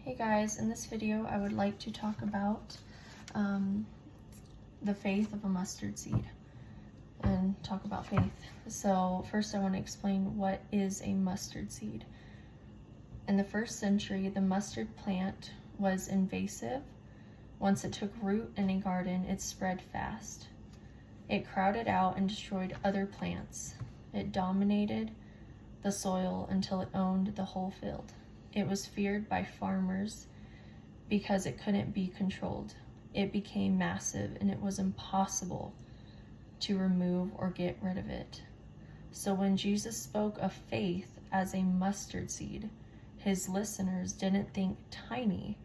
Hey guys, in this video I would like to talk about the faith of a mustard seed and talk about faith. So first I want to explain what is a mustard seed. In the first century, the mustard plant was invasive. Once it took root in a garden, it spread fast. It crowded out and destroyed other plants. It dominated the soil until it owned the whole field. It was feared by farmers because it couldn't be controlled. It became massive and it was impossible to remove or get rid of it. So when Jesus spoke of faith as a mustard seed, his listeners didn't think tiny.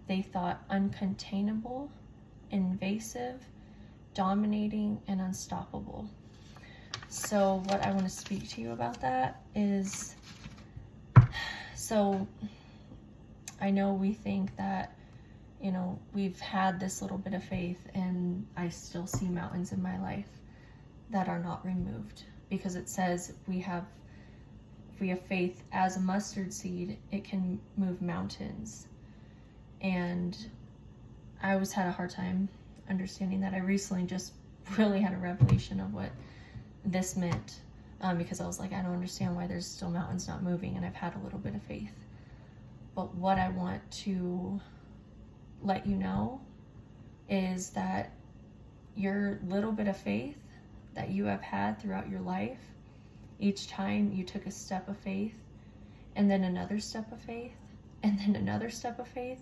They thought uncontainable, invasive, dominating, and unstoppable. So what I want to speak to you about that is, so I know we think that, we've had this little bit of faith, and I still see mountains in my life that are not removed, because it says if we have faith as a mustard seed, it can move mountains. And I always had a hard time understanding that. I recently just really had a revelation of what this meant, because I was like, I don't understand why there's still mountains not moving, and I've had a little bit of faith. But what I want to let you know is that your little bit of faith that you have had throughout your life, each time you took a step of faith, and then another step of faith, and then another step of faith,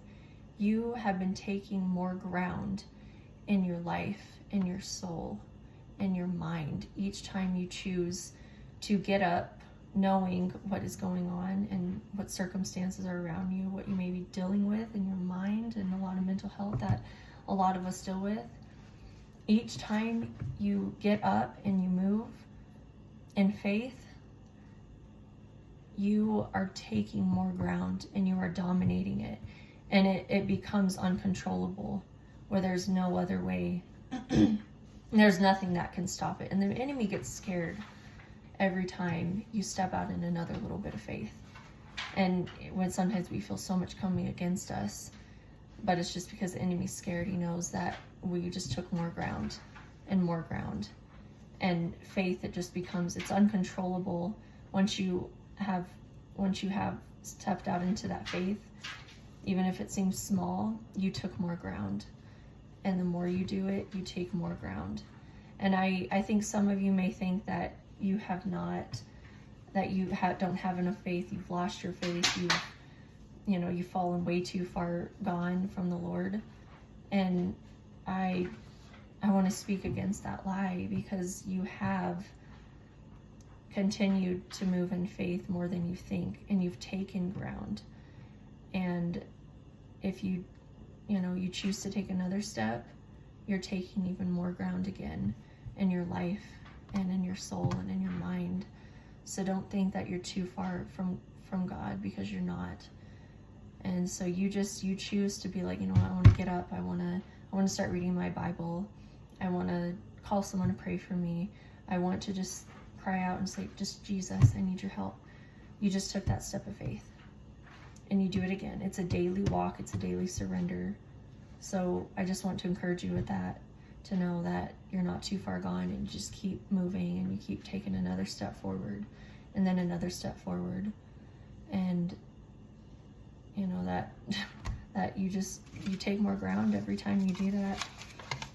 you have been taking more ground in your life, in your soul, in your mind, each time you choose to get up, knowing what is going on and what circumstances are around you, what you may be dealing with in your mind, and a lot of mental health that a lot of us deal with. Each time you get up and you move in faith, you are taking more ground and you are dominating it, and it becomes uncontrollable, where there's no other way. There's nothing that can stop it, and the enemy gets scared every time you step out in another little bit of faith. And when sometimes we feel so much coming against us, but it's just because the enemy's scared. He knows that we just took more ground and more ground. And faith, it just becomes, it's uncontrollable. Once you have stepped out into that faith, even if it seems small, you took more ground. And the more you do it, you take more ground. And I think some of you may think that you have not, that you don't have enough faith, you've lost your faith, you've fallen way too far gone from the Lord. And I want to speak against that lie, because you have continued to move in faith more than you think, and you've taken ground. And if you choose to take another step, you're taking even more ground again in your life and in your soul and in your mind. So don't think that you're too far from God, because you're not. And so you choose to be like, I want to get up. I want to start reading my Bible. I want to call someone to pray for me. I want to just cry out and say, just Jesus, I need your help. You just took that step of faith. And you do it again. It's a daily walk. It's a daily surrender. So I just want to encourage you with that, to know that you're not too far gone, and you just keep moving, and you keep taking another step forward, and then another step forward. And that you take more ground every time you do that,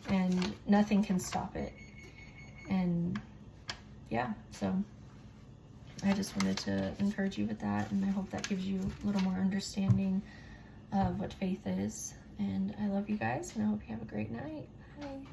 and nothing can stop it. And yeah, so I just wanted to encourage you with that, and I hope that gives you a little more understanding of what faith is. And I love you guys, and I hope you have a great night. Bye.